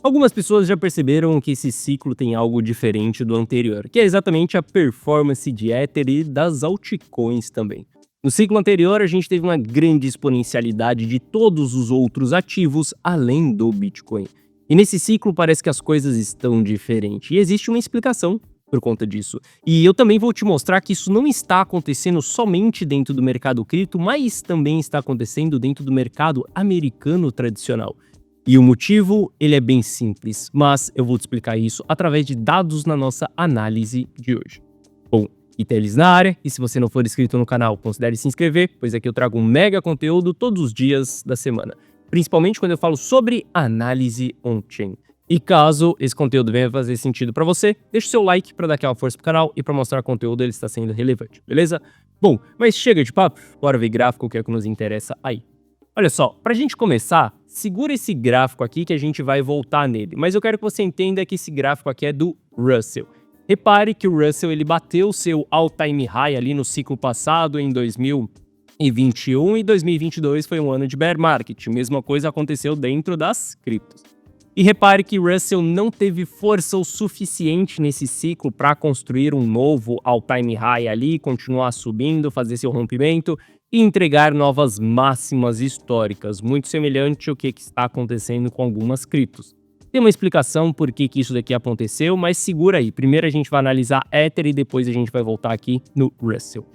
Algumas pessoas já perceberam que esse ciclo tem algo diferente do anterior, que é exatamente a performance de Ether e das altcoins também. No ciclo anterior, a gente teve uma grande exponencialidade de todos os outros ativos além do Bitcoin. E nesse ciclo parece que as coisas estão diferentes, e existe uma explicação por conta disso. E eu também vou te mostrar que isso não está acontecendo somente dentro do mercado cripto, mas também está acontecendo dentro do mercado americano tradicional. E o motivo, ele é bem simples, mas eu vou te explicar isso através de dados na nossa análise de hoje. Bom, Itelis na área, e se você não for inscrito no canal, considere se inscrever, pois aqui eu trago um mega conteúdo todos os dias da semana, principalmente quando eu falo sobre análise on-chain. E caso esse conteúdo venha fazer sentido para você, deixa o seu like para dar aquela força pro canal e para mostrar que o conteúdo ele está sendo relevante, beleza? Bom, mas chega de papo, bora ver gráfico, que é o que nos interessa aí. Olha só, para a gente começar, segura esse gráfico aqui que a gente vai voltar nele, mas eu quero que você entenda que esse gráfico aqui é do Russell. Repare que o Russell ele bateu seu all-time high ali no ciclo passado em 2021 e 2022 foi um ano de bear market. Mesma coisa aconteceu dentro das criptos. E repare que Russell não teve força o suficiente nesse ciclo para construir um novo all-time high ali, continuar subindo, fazer seu rompimento e entregar novas máximas históricas, muito semelhante ao que está acontecendo com algumas criptos. Tem uma explicação por que isso daqui aconteceu, mas segura aí. Primeiro a gente vai analisar Ether e depois a gente vai voltar aqui no Russell.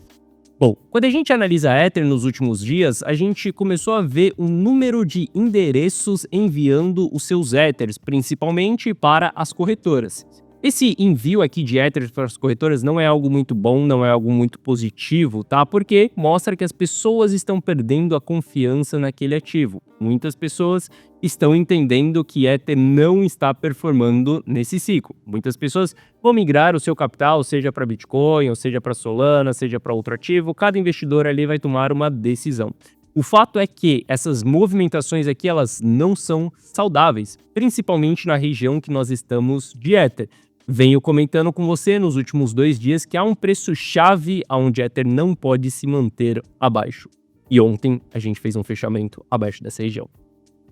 Bom, quando a gente analisa Ether nos últimos dias, a gente começou a ver um número de endereços enviando os seus Ethers, principalmente para as corretoras. Esse envio aqui de Ethers para as corretoras não é algo muito bom, não é algo muito positivo, tá? Porque mostra que as pessoas estão perdendo a confiança naquele ativo. Muitas pessoas estão entendendo que Ether não está performando nesse ciclo. Muitas pessoas vão migrar o seu capital, seja para Bitcoin, ou seja para Solana, seja para outro ativo. Cada investidor ali vai tomar uma decisão. O fato é que essas movimentações aqui, elas não são saudáveis, principalmente na região que nós estamos de Ether. Venho comentando com você nos últimos 2 dias que há um preço-chave onde Ether não pode se manter abaixo. E ontem a gente fez um fechamento abaixo dessa região.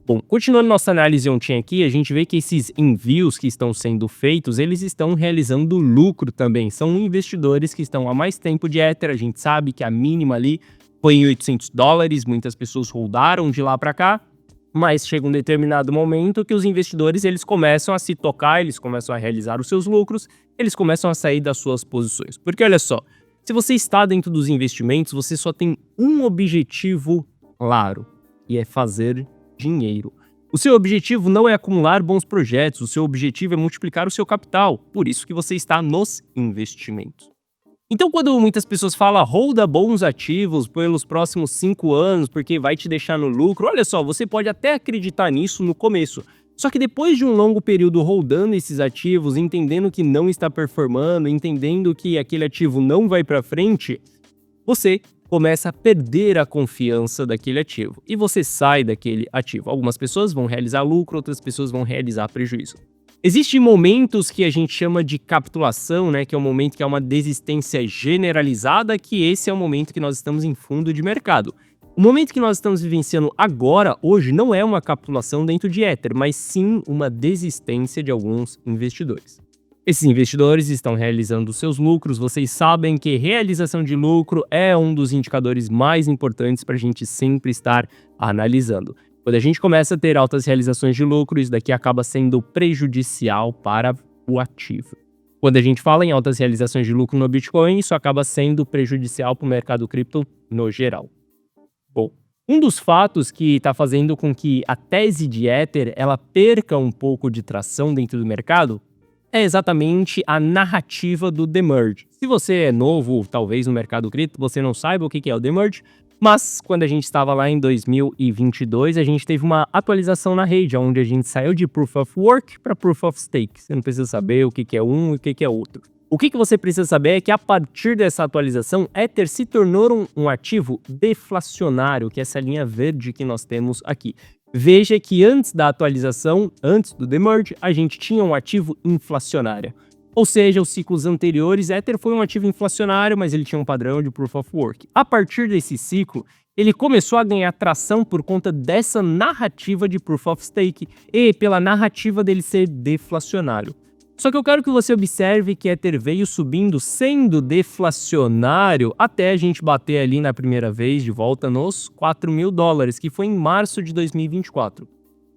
Bom, continuando nossa análise on-chain aqui, a gente vê que esses envios que estão sendo feitos, eles estão realizando lucro também. São investidores que estão há mais tempo de Ether, a gente sabe que a mínima ali foi em $800, muitas pessoas holdaram de lá para cá. Mas chega um determinado momento que os investidores eles começam a se tocar, eles começam a realizar os seus lucros, eles começam a sair das suas posições. Porque olha só, se você está dentro dos investimentos, você só tem um objetivo claro, e é fazer dinheiro. O seu objetivo não é acumular bons projetos, o seu objetivo é multiplicar o seu capital, por isso que você está nos investimentos. Então, quando muitas pessoas falam holda bons ativos pelos próximos 5 anos, porque vai te deixar no lucro, olha só, você pode até acreditar nisso no começo. Só que depois de um longo período holdando esses ativos, entendendo que não está performando, entendendo que aquele ativo não vai para frente, você começa a perder a confiança daquele ativo e você sai daquele ativo. Algumas pessoas vão realizar lucro, outras pessoas vão realizar prejuízo. Existem momentos que a gente chama de capitulação, né, que é um momento que é uma desistência generalizada, que esse é o momento que nós estamos em fundo de mercado. O momento que nós estamos vivenciando agora, hoje, não é uma capitulação dentro de Ether, mas sim uma desistência de alguns investidores. Esses investidores estão realizando seus lucros, vocês sabem que realização de lucro é um dos indicadores mais importantes para a gente sempre estar analisando. Quando a gente começa a ter altas realizações de lucro, isso daqui acaba sendo prejudicial para o ativo. Quando a gente fala em altas realizações de lucro no Bitcoin, isso acaba sendo prejudicial para o mercado cripto no geral. Bom, um dos fatos que está fazendo com que a tese de Ether ela perca um pouco de tração dentro do mercado é exatamente a narrativa do Demerge. Se você é novo, talvez no mercado cripto, você não saiba o que é o Demerge, mas quando a gente estava lá em 2022, a gente teve uma atualização na rede, onde a gente saiu de Proof of Work para Proof of Stake. Você não precisa saber o que é um e o que é outro. O que você precisa saber é que a partir dessa atualização, Ether se tornou um ativo deflacionário, que é essa linha verde que nós temos aqui. Veja que antes da atualização, antes do Demerge, a gente tinha um ativo inflacionário. Ou seja, os ciclos anteriores, Ether foi um ativo inflacionário, mas ele tinha um padrão de Proof of Work. A partir desse ciclo, ele começou a ganhar tração por conta dessa narrativa de Proof of Stake e pela narrativa dele ser deflacionário. Só que eu quero que você observe que Ether veio subindo sendo deflacionário até a gente bater ali na primeira vez de volta nos $4.000, que foi em março de 2024.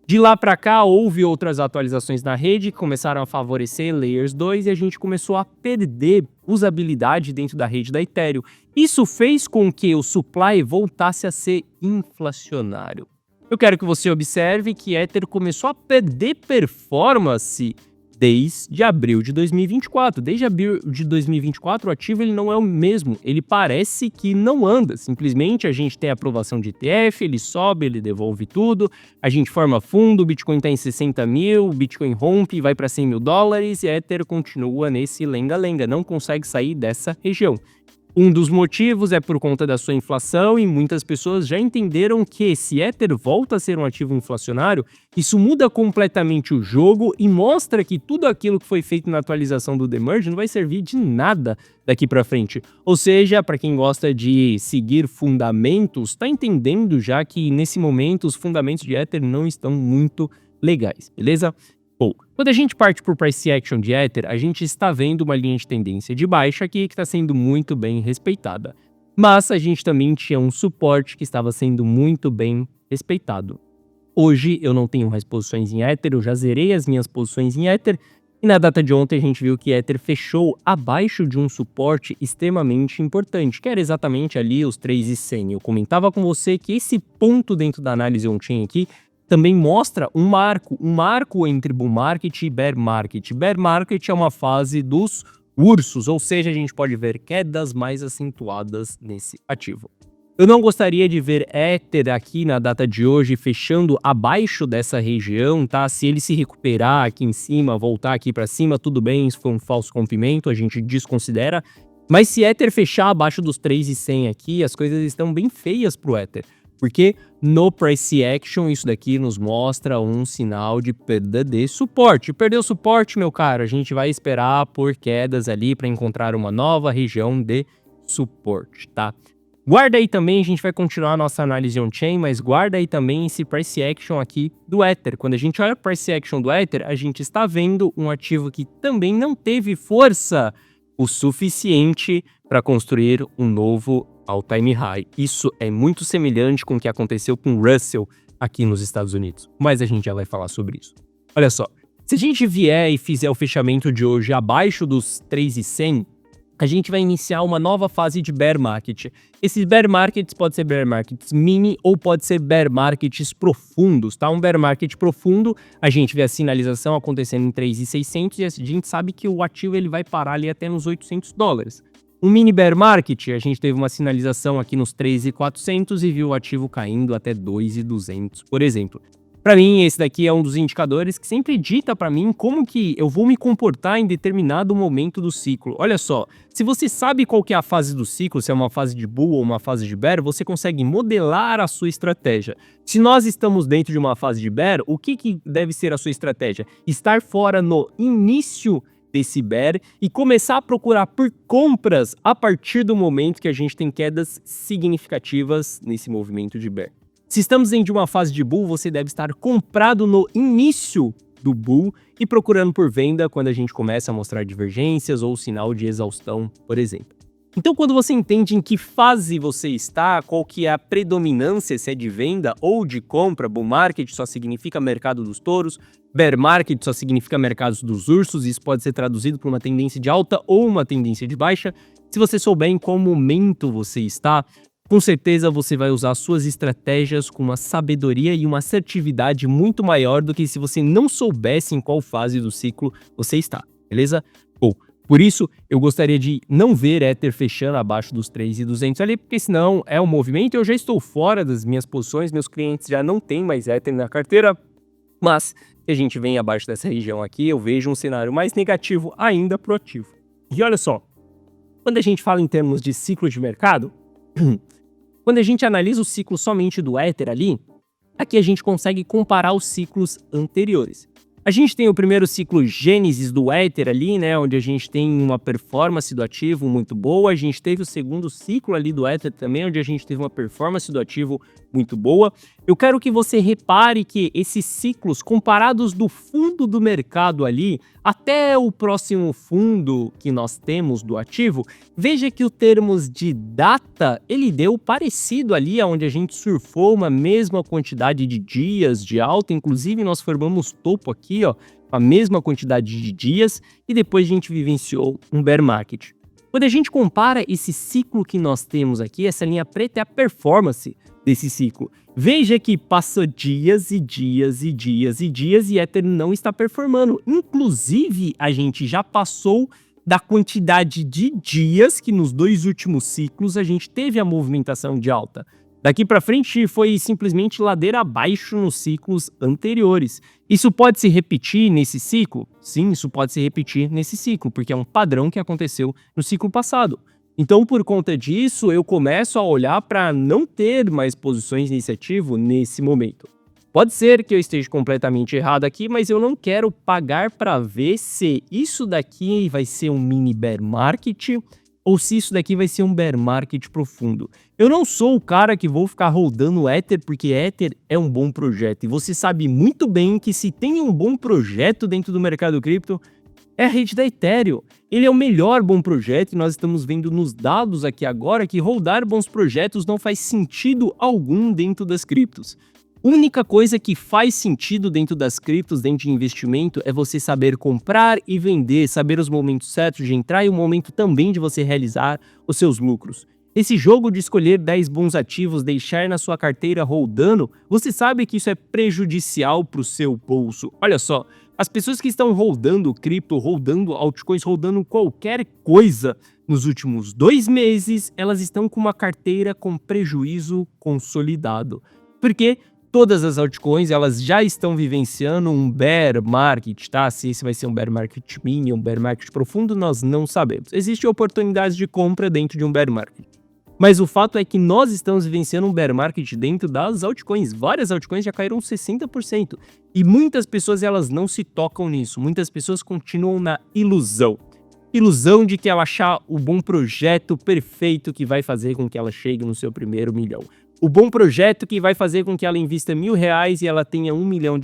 De lá para cá, houve outras atualizações na rede que começaram a favorecer Layers 2 e a gente começou a perder usabilidade dentro da rede da Ethereum. Isso fez com que o supply voltasse a ser inflacionário. Eu quero que você observe que Ether começou a perder performance desde abril de 2024. Desde abril de 2024, o ativo ele não é o mesmo. Ele parece que não anda. Simplesmente a gente tem a aprovação de ETF, ele sobe, ele devolve tudo, a gente forma fundo, o Bitcoin está em 60 mil, o Bitcoin rompe e vai para $100.000 e a Ether continua nesse lenga-lenga, não consegue sair dessa região. Um dos motivos é por conta da sua inflação e muitas pessoas já entenderam que se Ether volta a ser um ativo inflacionário, isso muda completamente o jogo e mostra que tudo aquilo que foi feito na atualização do Demerge não vai servir de nada daqui para frente. Ou seja, para quem gosta de seguir fundamentos, está entendendo já que nesse momento os fundamentos de Ether não estão muito legais, beleza? Bom, quando a gente parte por Price Action de Ether, a gente está vendo uma linha de tendência de baixa aqui que está sendo muito bem respeitada. Mas a gente também tinha um suporte que estava sendo muito bem respeitado. Hoje eu não tenho mais posições em Ether, eu já zerei as minhas posições em Ether. E na data de ontem a gente viu que Ether fechou abaixo de um suporte extremamente importante, que era exatamente ali os 3.100. Eu comentava com você que esse ponto dentro da análise on-chain aqui também mostra um marco entre bull market e bear market. Bear market é uma fase dos ursos, ou seja, a gente pode ver quedas mais acentuadas nesse ativo. Eu não gostaria de ver Ether aqui na data de hoje fechando abaixo dessa região, tá? Se ele se recuperar aqui em cima, voltar aqui para cima, tudo bem, isso foi um falso rompimento, a gente desconsidera. Mas se Ether fechar abaixo dos 3.100 aqui, as coisas estão bem feias pro Ether. Porque no Price Action isso daqui nos mostra um sinal de perda de suporte. Perdeu suporte, meu caro, a gente vai esperar por quedas ali para encontrar uma nova região de suporte, tá? Guarda aí também, a gente vai continuar a nossa análise on-chain, mas guarda aí também esse Price Action aqui do Ether. Quando a gente olha o Price Action do Ether, a gente está vendo um ativo que também não teve força o suficiente para construir um novo all-time high. Isso é muito semelhante com o que aconteceu com o Russell aqui nos Estados Unidos, mas a gente já vai falar sobre isso. Olha só, se a gente vier e fizer o fechamento de hoje abaixo dos 3.100, a gente vai iniciar uma nova fase de bear market. Esses bear markets pode ser bear markets mini ou pode ser bear markets profundos, tá? Um bear market profundo, a gente vê a sinalização acontecendo em 3.600 e a gente sabe que o ativo ele vai parar ali até nos $800. Um mini bear market, a gente teve uma sinalização aqui nos 3.400 e viu o ativo caindo até 2.200, por exemplo. Para mim, esse daqui é um dos indicadores que sempre dita para mim como que eu vou me comportar em determinado momento do ciclo. Olha só, se você sabe qual que é a fase do ciclo, se é uma fase de bull ou uma fase de bear, você consegue modelar a sua estratégia. Se nós estamos dentro de uma fase de bear, o que deve ser a sua estratégia? Estar fora no início desse bear e começar a procurar por compras a partir do momento que a gente tem quedas significativas nesse movimento de bear. Se estamos dentro de uma fase de bull, você deve estar comprado no início do bull e procurando por venda quando a gente começa a mostrar divergências ou sinal de exaustão, por exemplo. Então, quando você entende em que fase você está, qual que é a predominância, se é de venda ou de compra, bull market só significa mercado dos touros, bear market só significa mercado dos ursos, isso pode ser traduzido por uma tendência de alta ou uma tendência de baixa. Se você souber em qual momento você está, com certeza você vai usar suas estratégias com uma sabedoria e uma assertividade muito maior do que se você não soubesse em qual fase do ciclo você está, beleza? Bom, por isso eu gostaria de não ver Ether fechando abaixo dos 3.200 ali, porque senão é um movimento, eu já estou fora das minhas posições, meus clientes já não têm mais Ether na carteira, mas se a gente vem abaixo dessa região aqui, eu vejo um cenário mais negativo ainda pro ativo. E olha só, quando a gente fala em termos de ciclo de mercado, quando a gente analisa o ciclo somente do Ether ali, aqui a gente consegue comparar os ciclos anteriores. A gente tem o primeiro ciclo Gênesis do Ether ali, né, onde a gente tem uma performance do ativo muito boa. A gente teve o segundo ciclo ali do Ether também, onde a gente teve uma performance do ativo muito boa. Eu quero que você repare que esses ciclos, comparados do fundo do mercado ali até o próximo fundo que nós temos do ativo, veja que o termos de data, ele deu parecido ali, onde a gente surfou uma mesma quantidade de dias de alta, inclusive nós formamos topo aqui, ó, a mesma quantidade de dias, e depois a gente vivenciou um bear market. Quando a gente compara esse ciclo que nós temos aqui, essa linha preta é a performance desse ciclo. Veja que passa dias e dias e dias e dias e Ether não está performando. Inclusive, a gente já passou da quantidade de dias que nos 2 últimos ciclos a gente teve a movimentação de alta. Daqui para frente foi simplesmente ladeira abaixo nos ciclos anteriores. Isso pode se repetir nesse ciclo? Sim, isso pode se repetir nesse ciclo, porque é um padrão que aconteceu no ciclo passado. Então, por conta disso, eu começo a olhar para não ter mais posições nesse ativo nesse momento. Pode ser que eu esteja completamente errado aqui, mas eu não quero pagar para ver se isso daqui vai ser um mini bear market ou se isso daqui vai ser um bear market profundo. Eu não sou o cara que vou ficar rodando Ether, porque Ether é um bom projeto. E você sabe muito bem que se tem um bom projeto dentro do mercado cripto, é a rede da Ethereum. Ele é o melhor bom projeto e nós estamos vendo nos dados aqui agora que rodar bons projetos não faz sentido algum dentro das criptos. A única coisa que faz sentido dentro das criptos, dentro de investimento, é você saber comprar e vender, saber os momentos certos de entrar e o momento também de você realizar os seus lucros. Esse jogo de escolher 10 bons ativos, deixar na sua carteira rodando, você sabe que isso é prejudicial para o seu bolso. Olha só, as pessoas que estão rodando cripto, rodando altcoins, rodando qualquer coisa nos últimos 2 meses, elas estão com uma carteira com prejuízo consolidado. Porque todas as altcoins, elas já estão vivenciando um bear market, tá? Se esse vai ser um bear market mini, um bear market profundo, nós não sabemos. Existem oportunidades de compra dentro de um bear market. Mas o fato é que nós estamos vivenciando um bear market dentro das altcoins. Várias altcoins já caíram 60%. E muitas pessoas, elas não se tocam nisso. Muitas pessoas continuam na ilusão. Ilusão de que ela achar o bom projeto perfeito que vai fazer com que ela chegue no seu primeiro milhão. O bom projeto que vai fazer com que ela invista R$1.000 e ela tenha R$1 milhão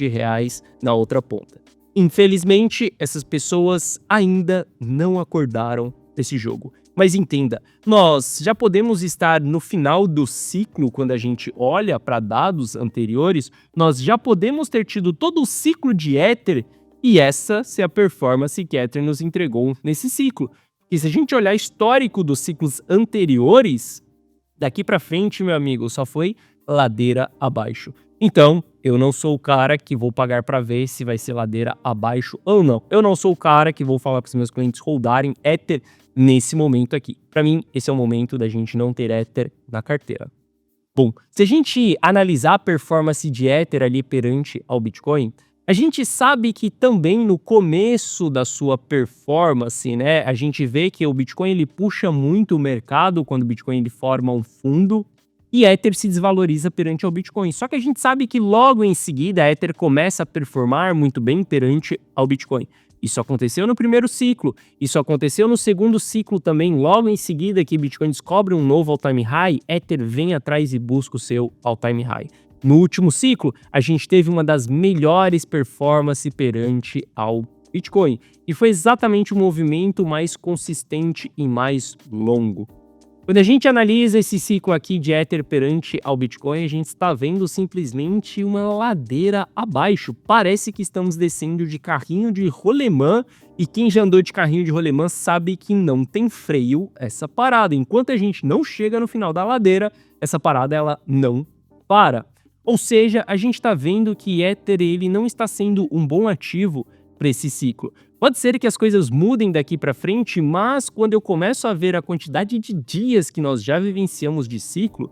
na outra ponta. Infelizmente, essas pessoas ainda não acordaram desse jogo. Mas entenda, nós já podemos estar no final do ciclo, quando a gente olha para dados anteriores, nós já podemos ter tido todo o ciclo de Ether e essa ser a performance que Ether nos entregou nesse ciclo. E se a gente olhar histórico dos ciclos anteriores, daqui para frente, meu amigo, só foi ladeira abaixo. Então, eu não sou o cara que vou pagar para ver se vai ser ladeira abaixo ou não. Eu não sou o cara que vou falar para os meus clientes holdarem Ether nesse momento aqui. Para mim, esse é o momento da gente não ter Ether na carteira. Bom, se a gente analisar a performance de Ether ali perante ao Bitcoin, a gente sabe que também no começo da sua performance, né, a gente vê que o Bitcoin ele puxa muito o mercado quando o Bitcoin ele forma um fundo e Ether se desvaloriza perante ao Bitcoin. Só que a gente sabe que logo em seguida a Ether começa a performar muito bem perante ao Bitcoin. Isso aconteceu no primeiro ciclo, isso aconteceu no segundo ciclo também, logo em seguida que Bitcoin descobre um novo all-time high, Ether vem atrás e busca o seu all-time high. No último ciclo, a gente teve uma das melhores performances perante ao Bitcoin, e foi exatamente o movimento mais consistente e mais longo. Quando a gente analisa esse ciclo aqui de Ether perante ao Bitcoin, a gente está vendo simplesmente uma ladeira abaixo. Parece que estamos descendo de carrinho de rolemã, e quem já andou de carrinho de rolemã sabe que não tem freio essa parada. Enquanto a gente não chega no final da ladeira, essa parada ela não para. Ou seja, a gente está vendo que Ether ele não está sendo um bom ativo para esse ciclo. Pode ser que as coisas mudem daqui para frente, mas quando eu começo a ver a quantidade de dias que nós já vivenciamos de ciclo,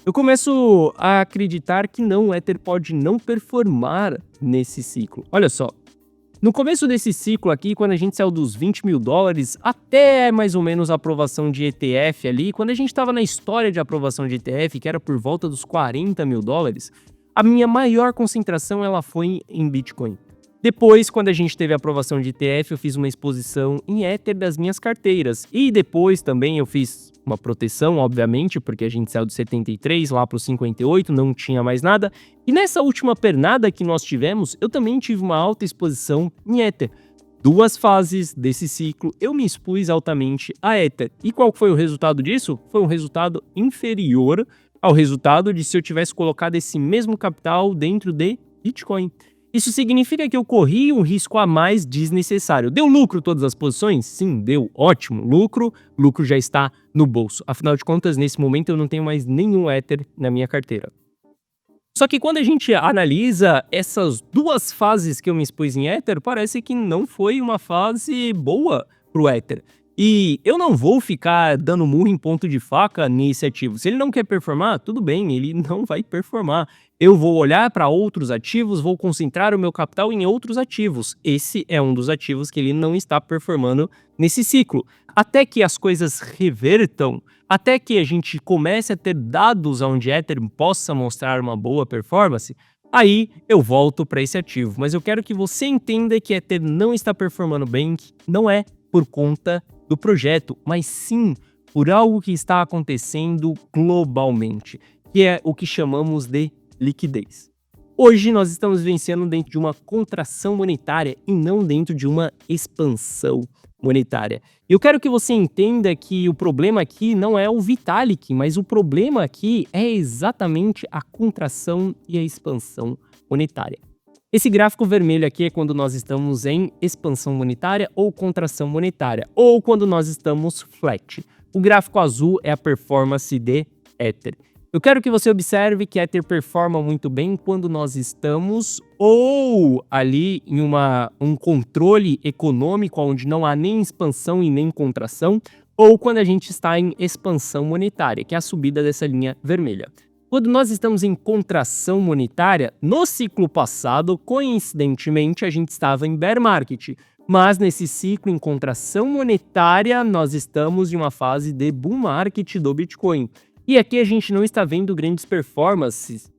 eu começo a acreditar que não, o Ether pode não performar nesse ciclo. Olha só, no começo desse ciclo aqui, quando a gente saiu dos $20 mil até mais ou menos a aprovação de ETF ali, quando a gente estava na história de aprovação de ETF, que era por volta dos $40 mil, a minha maior concentração ela foi em Bitcoin. Depois, quando a gente teve a aprovação de ETF, eu fiz uma exposição em Ether das minhas carteiras. E depois também eu fiz uma proteção, obviamente, porque a gente saiu do 73 lá para o 58, não tinha mais nada. E nessa última pernada que nós tivemos, eu também tive uma alta exposição em Ether. 2 fases desse ciclo, eu me expus altamente a Ether. E qual foi o resultado disso? Foi um resultado inferior ao resultado de se eu tivesse colocado esse mesmo capital dentro de Bitcoin. Isso significa que eu corri um risco a mais desnecessário. Deu lucro todas as posições? Sim, deu. Ótimo. Lucro já está no bolso. Afinal de contas, nesse momento eu não tenho mais nenhum Ether na minha carteira. Só que quando a gente analisa essas 2 fases que eu me expus em Ether, parece que não foi uma fase boa pro Ether. E eu não vou ficar dando murro em ponto de faca nesse ativo. Se ele não quer performar, tudo bem, ele não vai performar. Eu vou olhar para outros ativos, vou concentrar o meu capital em outros ativos. Esse é um dos ativos que ele não está performando nesse ciclo. Até que as coisas revertam, até que a gente comece a ter dados onde Ether possa mostrar uma boa performance, aí eu volto para esse ativo. Mas eu quero que você entenda que Ether não está performando bem, não é por conta do projeto, mas sim por algo que está acontecendo globalmente, que é o que chamamos de liquidez. Hoje nós estamos vivenciando dentro de uma contração monetária e não dentro de uma expansão monetária. Eu quero que você entenda que o problema aqui não é o Vitalik, mas o problema aqui é exatamente a contração e a expansão monetária. Esse gráfico vermelho aqui é quando nós estamos em expansão monetária ou contração monetária, ou quando nós estamos flat. O gráfico azul é a performance de Ether. Eu quero que você observe que Ether performa muito bem quando nós estamos ou ali em um controle econômico onde não há nem expansão e nem contração, ou quando a gente está em expansão monetária, que é a subida dessa linha vermelha. Quando nós estamos em contração monetária, no ciclo passado, coincidentemente, a gente estava em bear market. Mas nesse ciclo em contração monetária, nós estamos em uma fase de bull market do Bitcoin. E aqui a gente não está vendo grandes performances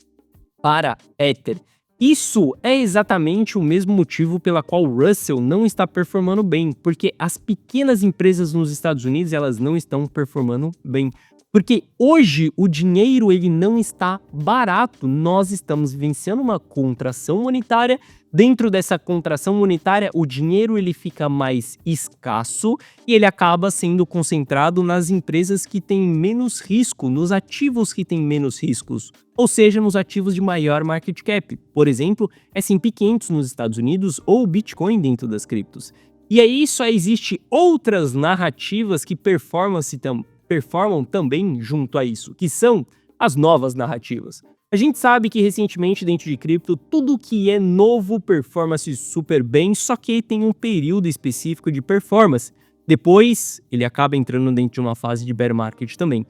para Ether. Isso é exatamente o mesmo motivo pela qual o Russell não está performando bem, porque as pequenas empresas nos Estados Unidos elas não estão performando bem. Porque hoje o dinheiro ele não está barato, nós estamos vivenciando uma contração monetária. Dentro dessa contração monetária, o dinheiro ele fica mais escasso e ele acaba sendo concentrado nas empresas que têm menos risco, nos ativos que têm menos riscos, ou seja, nos ativos de maior market cap, por exemplo, S&P 500 nos Estados Unidos ou Bitcoin dentro das criptos. E aí só existe outras narrativas que performam também junto a isso, que são as novas narrativas. A gente sabe que recentemente dentro de cripto, tudo que é novo performa-se super bem, só que tem um período específico de performance. Depois, ele acaba entrando dentro de uma fase de bear market também.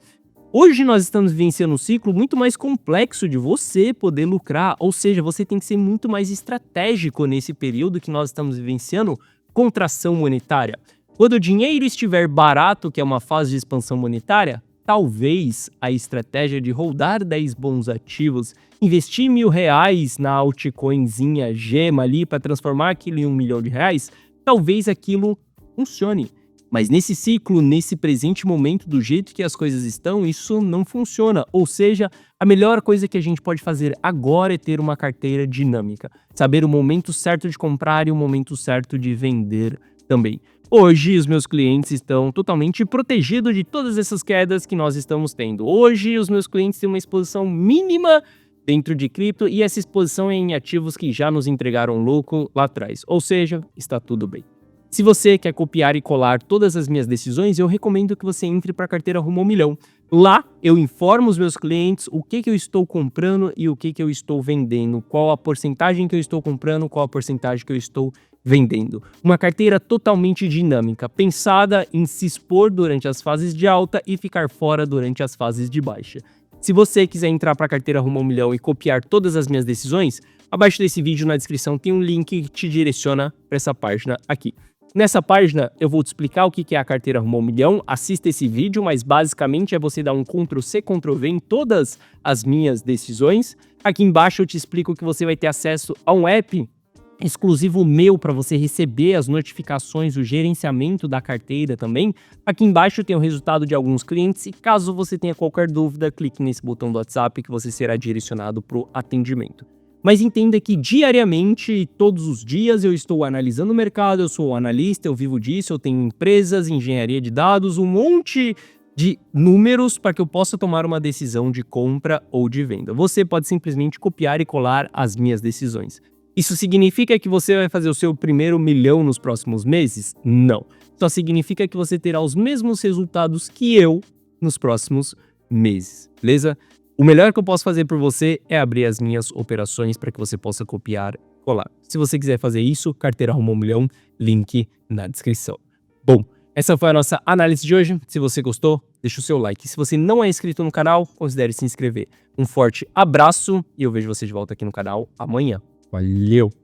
Hoje nós estamos vivenciando um ciclo muito mais complexo de você poder lucrar, ou seja, você tem que ser muito mais estratégico nesse período que nós estamos vivenciando contração monetária. Quando o dinheiro estiver barato, que é uma fase de expansão monetária, talvez a estratégia de holdar 10 bons ativos, investir R$1.000 na altcoinzinha Gema ali para transformar aquilo em R$1 milhão, talvez aquilo funcione. Mas nesse ciclo, nesse presente momento, do jeito que as coisas estão, isso não funciona. Ou seja, a melhor coisa que a gente pode fazer agora é ter uma carteira dinâmica. Saber o momento certo de comprar e o momento certo de vender também. Hoje, os meus clientes estão totalmente protegidos de todas essas quedas que nós estamos tendo. Hoje, os meus clientes têm uma exposição mínima dentro de cripto e essa exposição é em ativos que já nos entregaram lucro lá atrás. Ou seja, está tudo bem. Se você quer copiar e colar todas as minhas decisões, eu recomendo que você entre para a carteira Rumo ao Milhão. Lá, eu informo os meus clientes o que eu estou comprando e o que eu estou vendendo, qual a porcentagem que eu estou comprando, qual a porcentagem que eu estou vendendo. Uma carteira totalmente dinâmica, pensada em se expor durante as fases de alta e ficar fora durante as fases de baixa. Se você quiser entrar para a carteira Rumo ao Milhão e copiar todas as minhas decisões, abaixo desse vídeo na descrição tem um link que te direciona para essa página aqui. Nessa página eu vou te explicar o que é a carteira Rumo ao Milhão, assista esse vídeo, mas basicamente é você dar um Ctrl+C, Ctrl+V em todas as minhas decisões. Aqui embaixo eu te explico que você vai ter acesso a um app exclusivo meu para você receber as notificações, o gerenciamento da carteira também. Aqui embaixo tem o resultado de alguns clientes e caso você tenha qualquer dúvida, clique nesse botão do WhatsApp que você será direcionado para o atendimento. Mas entenda que diariamente, todos os dias, eu estou analisando o mercado, eu sou analista, eu vivo disso, eu tenho empresas, engenharia de dados, um monte de números para que eu possa tomar uma decisão de compra ou de venda. Você pode simplesmente copiar e colar as minhas decisões. Isso significa que você vai fazer o seu primeiro milhão nos próximos meses? Não. Só significa que você terá os mesmos resultados que eu nos próximos meses, beleza? O melhor que eu posso fazer por você é abrir as minhas operações para que você possa copiar e colar. Se você quiser fazer isso, Carteira Rumo ao Milhão, link na descrição. Bom, essa foi a nossa análise de hoje. Se você gostou, deixa o seu like. Se você não é inscrito no canal, considere se inscrever. Um forte abraço e eu vejo você de volta aqui no canal amanhã. Valeu!